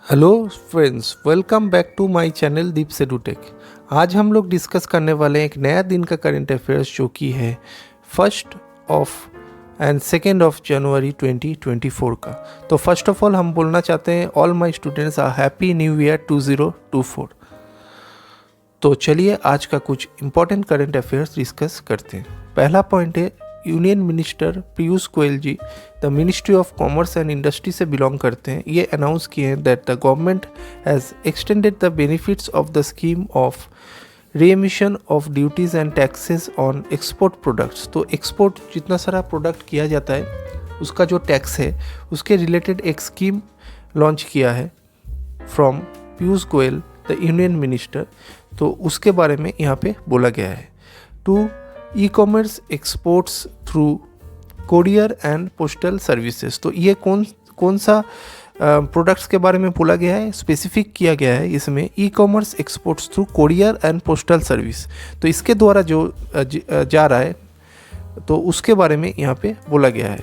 Hello friends, welcome back to my channel Deep सेडुटेक। आज हम लोग डिस्कस करने वाले हैं एक नया दिन का करंट अफेयर्स जो कि है 1 और 2 जनवरी 2024 का। तो फर्स्ट ऑफ ऑल हम बोलना चाहते हैं all my students are happy new year 2024। तो चलिए आज का कुछ इंपॉर्टेंट करंट अफेयर्स डिस्कस करते हैं। पहला पॉइंट है union minister Piyush Goyal ji the ministry of commerce and industry से बिलोंग करते हैं। ये अनाउंस किए हैं that the government has extended the benefits of the scheme of remission of duties and taxes on export products. तो एक्सपोर्ट जितना सारा प्रोडक्ट किया जाता है उसका जो टैक्स है उसके रिलेटेड एक स्कीम लॉन्च किया है from Piyush Goyal the union minister. तो उसके बारे में यहाँ पे बोला गया है to e-commerce exports through courier and postal services. तो ये कौन सा प्रोडक्ट्स के बारे में बोला गया है, स्पेसिफिक किया गया है इसमें e commerce exports through courier and postal service. तो इसके द्वारा जो जा रहा है तो उसके बारे में यहाँ पे बोला गया है।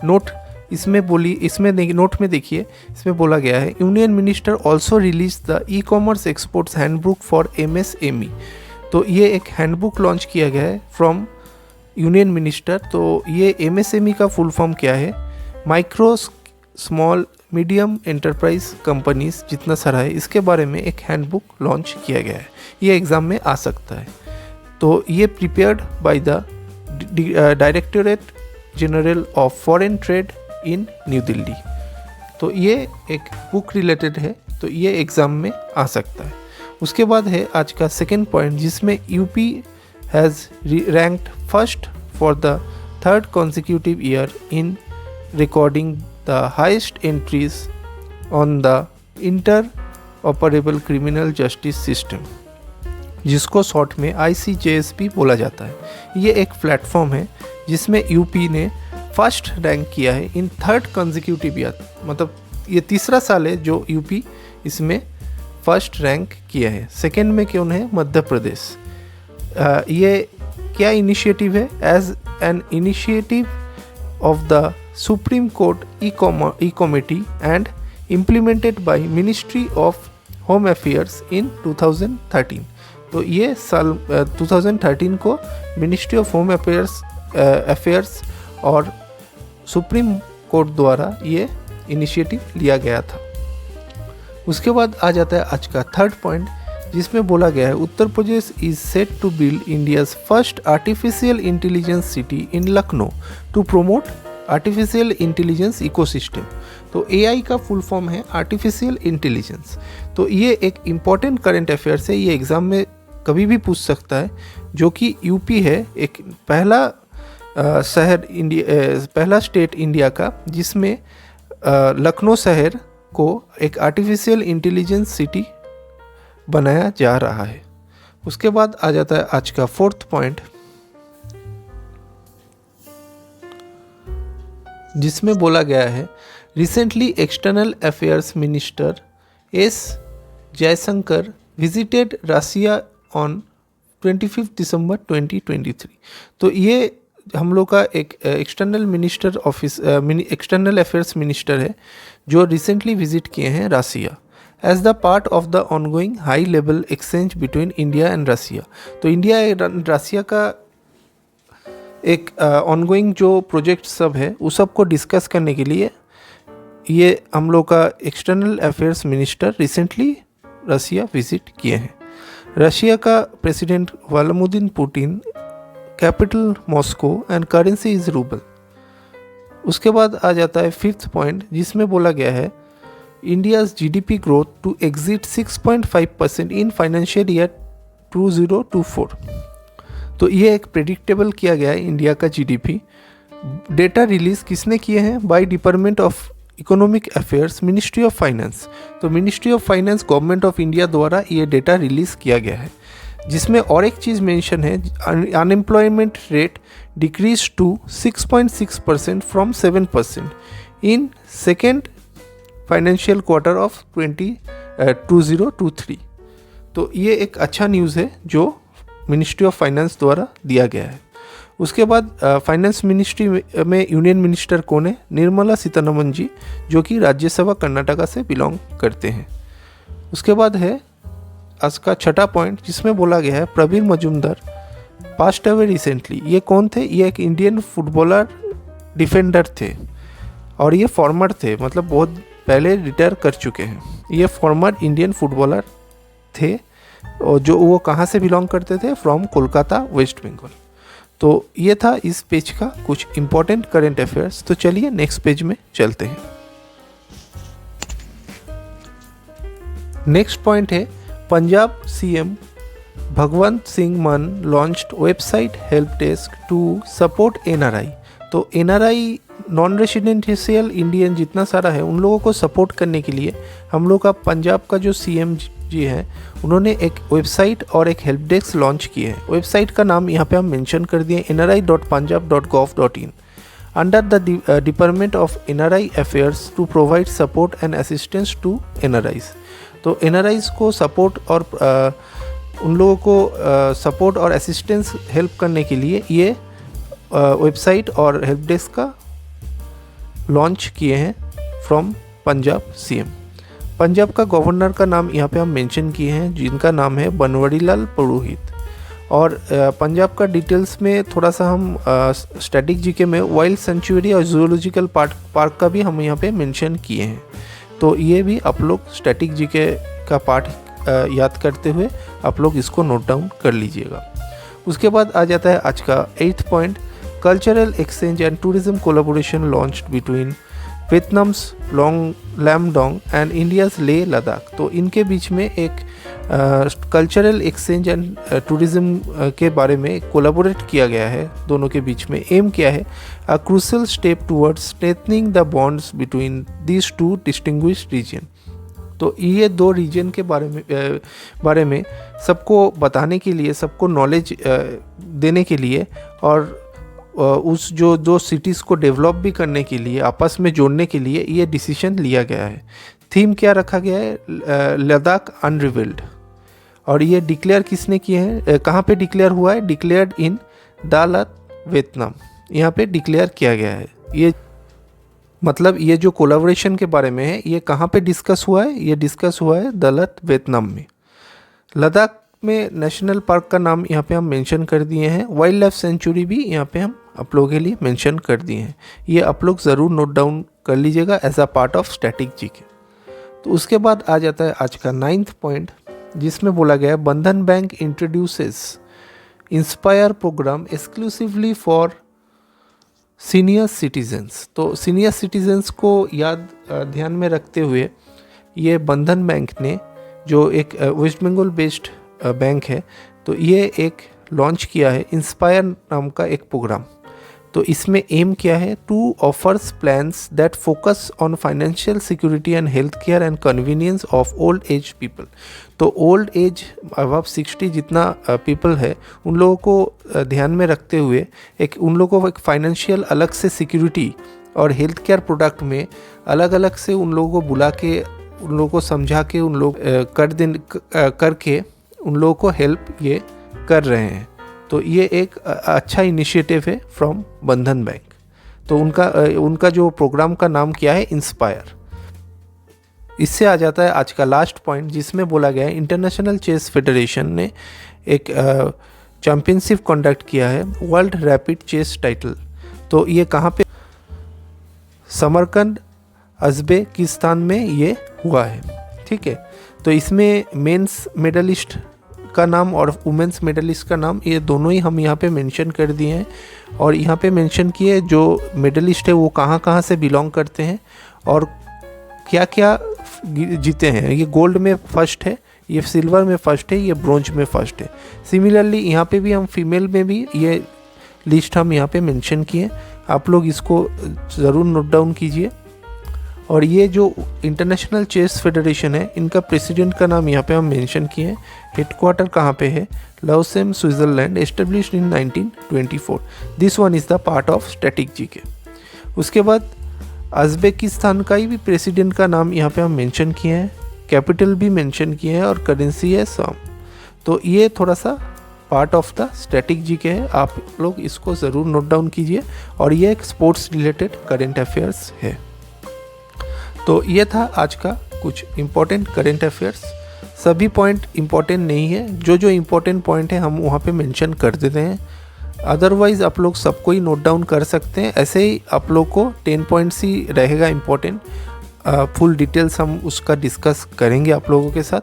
नोट नोट में देखिए, इसमें बोला गया है union minister also release the e commerce exports handbook for MSME। तो ये एक हैंडबुक लॉन्च किया गया है फ्रॉम यूनियन मिनिस्टर। तो ये MSME का फुल फॉर्म क्या है, micro small medium enterprise companies जितना सारा है, इसके बारे में एक हैंडबुक लॉन्च किया गया है। ये एग्ज़ाम में आ सकता है। तो ये prepared by the directorate general of foreign trade in new Delhi. तो ये एक बुक रिलेटेड है, तो ये एग्ज़ाम में आ सकता है। उसके बाद है आज का सेकेंड पॉइंट जिसमें UP has ranked first for the third consecutive year in recording the highest entries on the inter operable criminal justice system, जिसको शॉर्ट में ICJS भी बोला जाता है। ये एक प्लेटफॉर्म है जिसमें यूपी ने फर्स्ट रैंक किया है इन थर्ड consecutive ईयर। मतलब ये तीसरा साल है जो यूपी इसमें फर्स्ट रैंक किया है। सेकेंड में कौन है, मध्य प्रदेश। ये क्या इनिशिएटिव है, as an initiative of the Supreme Court e committee and implemented by Ministry of Home Affairs in 2013। तो ये साल 2013 को मिनिस्ट्री ऑफ होम अफेयर्स और सुप्रीम कोर्ट द्वारा ये इनिशिएटिव लिया गया था। उसके बाद आ जाता है आज का थर्ड पॉइंट जिसमें बोला गया है Uttar Pradesh is set to build India's first artificial intelligence city in Lucknow to promote artificial intelligence ecosystem. तो AI का फुल फॉर्म है आर्टिफिशियल इंटेलिजेंस। तो ये एक इम्पॉर्टेंट करंट अफेयर्स है, ये एग्ज़ाम में कभी भी पूछ सकता है, जो कि यूपी है एक पहला पहला स्टेट इंडिया का जिसमें लखनऊ शहर को एक आर्टिफिशियल इंटेलिजेंस सिटी बनाया जा रहा है। उसके बाद आ जाता है आज का फोर्थ पॉइंट जिसमें बोला गया है recently external affairs minister S Jaishankar visited Russia on 25 December 2023। तो ये हम लोग का एक एक्सटर्नल अफेयर्स मिनिस्टर है जो रिसेंटली विजिट किए हैं Russia as the part of the ongoing high level exchange between India and Russia. तो इंडिया एंड रसिया का एक ऑनगोइंग जो प्रोजेक्ट सब है उस सब को डिस्कस करने के लिए ये हम लोग का एक्सटर्नल अफेयर्स मिनिस्टर रिसेंटली रसिया विजिट किए हैं। रशिया का president Vladimir Putin, capital Moscow and currency is rouble. उसके बाद आ जाता है फिफ्थ पॉइंट जिसमें बोला गया है India's GDP growth to exit 6.5% in financial year 2024। तो ये एक प्रेडिक्टेबल किया गया है इंडिया का GDP। डेटा रिलीज किसने किए हैं, by department of economic affairs, ministry of finance. तो ministry of finance government of India द्वारा ये डेटा रिलीज किया गया है, जिसमें और एक चीज़ मेंशन है unemployment rate decrease to 6.6% from 7% in second financial quarter of 2023। तो ये एक अच्छा न्यूज़ है जो मिनिस्ट्री ऑफ फाइनेंस द्वारा दिया गया है। उसके बाद फाइनेंस मिनिस्ट्री में यूनियन मिनिस्टर कौन है? निर्मला सीतारमण जी, जो कि राज्यसभा कर्नाटका से बिलोंग करते हैं। उसके बाद है आज का छठा पॉइंट, जिसमें बोला गया है Praveen Majumdar passed away recently. ये कौन थे? ये एक इंडियन फुटबॉलर डिफेंडर थे और ये फॉर्मर थे, मतलब बहुत पहले रिटायर कर चुके हैं। ये फॉर्मर इंडियन फुटबॉलर थे और जो वो कहाँ से बिलोंग करते थे? From Kolkata, West Bengal. तो ये था इस पेज का कुछ इंपॉर्टेंट करेंट अफेयर्स। तो चलिए नेक्स्ट पेज में चलते हैं। नेक्स्ट पॉइंट है Punjab CM Bhagwant Singh Mann launched website help desk to support NRI. तो एनआरआई नॉन रेसिडेंशियल इंडियन जितना सारा है उन लोगों को सपोर्ट करने के लिए हम लोग का पंजाब का जो सीएम जी हैं उन्होंने एक वेबसाइट और एक हेल्प डेस्क लॉन्च की है। वेबसाइट का नाम यहाँ पे हम मेंशन कर दिए nri.punjab.gov.in under the department of NRI affairs to provide support and assistance to NRIs. तो एनआरआईज को सपोर्ट और उन लोगों को सपोर्ट और असिस्टेंस हेल्प करने के लिए ये वेबसाइट और हेल्प डेस्क का लॉन्च किए हैं फ्रॉम पंजाब सीएम। पंजाब का गवर्नर का नाम यहाँ पे हम मेंशन किए हैं, जिनका नाम है बनवारीलाल पुरोहित। और पंजाब का डिटेल्स में थोड़ा सा हम स्टैटिक जीके में वाइल्ड सेंचुरी और जूलॉजिकल पार्क का भी हम यहाँ पे मेंशन किए हैं। तो ये भी आप लोग स्टैटिक जीके का पार्ट याद करते हुए आप लोग इसको नोट डाउन कर लीजिएगा। उसके बाद आ जाता है आज का 8th point, cultural exchange and tourism collaboration launched between Vietnam's Lam Dong and India's Leh Ladakh. तो इनके बीच में एक कल्चरल एक्सचेंज एंड टूरिज्म के बारे में कोलैबोरेट किया गया है दोनों के बीच में। एम क्या है? A crucial step towards strengthening the bonds between these two distinguished region. तो ये दो रीजन के बारे में सबको बताने के लिए, सबको नॉलेज देने के लिए और उस जो दो सिटीज़ को डेवलप भी करने के लिए, आपस में जोड़ने के लिए ये डिसीजन लिया गया है। थीम क्या रखा गया है? लद्दाख अनरिवील्ड। और ये डिक्लेयर किसने किए हैं? कहाँ पे डिक्लेयर हुआ है? डिक्लेयर्ड इन दालत वियतनाम, यहाँ पे डिक्लेयर किया गया है। ये मतलब ये जो कोलैबोरेशन के बारे में है ये कहाँ पे डिस्कस हुआ है? ये डिस्कस हुआ है दालत वियतनाम में। लद्दाख में नेशनल पार्क का नाम यहाँ पे हम मेंशन कर दिए हैं। वाइल्ड लाइफ सेंचुरी भी यहाँ पे हम आप लोगों के लिए मेंशन कर दिए हैं। ये आप लोग ज़रूर नोट डाउन कर लीजिएगा as a part of static GK. तो उसके बाद आ जाता है आज का 9th पॉइंट, जिसमें बोला गया है Bandhan bank introduces inspire program exclusively for senior citizens. तो सीनियर सिटीजन्स को ध्यान में रखते हुए ये बंधन बैंक ने, जो एक वेस्ट बंगाल बेस्ड बैंक है, तो ये एक लॉन्च किया है इंस्पायर नाम का एक प्रोग्राम। तो इसमें एम क्या है? To offers plans that focus on financial security and health care and convenience of old age people. तो ओल्ड एज अबव 60 जितना पीपल है उन लोगों को ध्यान में रखते हुए उन लोगों को एक फाइनेंशियल अलग से सिक्योरिटी और हेल्थ केयर प्रोडक्ट में अलग अलग से उन लोगों को बुला के, उन लोगों को समझा के, उन लोग करके उन लोगों को हेल्प ये कर रहे हैं। तो ये एक अच्छा इनिशिएटिव है फ्रॉम बंधन बैंक। तो उनका जो प्रोग्राम का नाम क्या है? इंस्पायर। इससे आ जाता है आज का लास्ट पॉइंट, जिसमें बोला गया है इंटरनेशनल चेस फेडरेशन ने एक चैम्पियनशिप कंडक्ट किया है, वर्ल्ड रैपिड चेस टाइटल। तो ये कहाँ पे? समरकंद, उज़्बेकिस्तान में ये हुआ है। ठीक है, तो इसमें मेंस मेडलिस्ट का नाम और वुमेंस मेडलिस्ट का नाम ये दोनों ही हम यहाँ पे मेंशन कर दिए हैं। और यहाँ पे मेंशन किए जो मेडलिस्ट है वो कहाँ कहाँ से बिलोंग करते हैं और क्या क्या जीते हैं। ये गोल्ड में फर्स्ट है, ये सिल्वर में फर्स्ट है, ये ब्रोंज में फर्स्ट है। सिमिलरली यहाँ पे भी हम फीमेल में भी ये लिस्ट हम यहाँ पे मेंशन किए। आप लोग इसको ज़रूर नोट डाउन कीजिए। और ये जो इंटरनेशनल चेस फेडरेशन है, इनका प्रेसिडेंट का नाम यहाँ पे हम मेंशन किए हैं। हेडक्वार्टर कहाँ पे है? Lausanne, Switzerland, established in 1924। This one is the part of static GK. उसके बाद उज़्बेकिस्तान का ही भी प्रेसिडेंट का नाम यहाँ पे हम मेंशन किए हैं, कैपिटल भी मेंशन किए हैं और करेंसी है सॉम। तो ये थोड़ा सा part of the static GK है, आप लोग इसको ज़रूर नोट डाउन कीजिए। और ये एक स्पोर्ट्स रिलेटेड करेंट अफेयर्स है। तो ये था आज का कुछ इम्पोर्टेंट करेंट अफेयर्स। सभी पॉइंट इम्पोर्टेंट नहीं है, जो जो इम्पोर्टेंट पॉइंट है हम वहाँ पे मेंशन कर देते हैं। अदरवाइज़ आप लोग सबको ही नोट डाउन कर सकते हैं। ऐसे ही आप लोग को 10 पॉइंट्स ही रहेगा इम्पोर्टेंट। फुल डिटेल्स हम उसका डिस्कस करेंगे आप लोगों के साथ।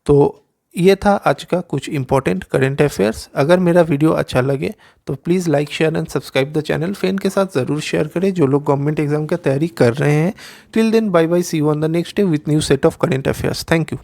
तो ये था आज का कुछ इम्पोर्टेंट करेंट अफेयर्स। अगर मेरा वीडियो अच्छा लगे तो please like share and subscribe the channel. Friend के साथ ज़रूर शेयर करें जो लोग गवर्नमेंट एग्जाम की तैयारी कर रहे हैं। Till then bye bye, see you on the next day with new set of current affairs. Thank you.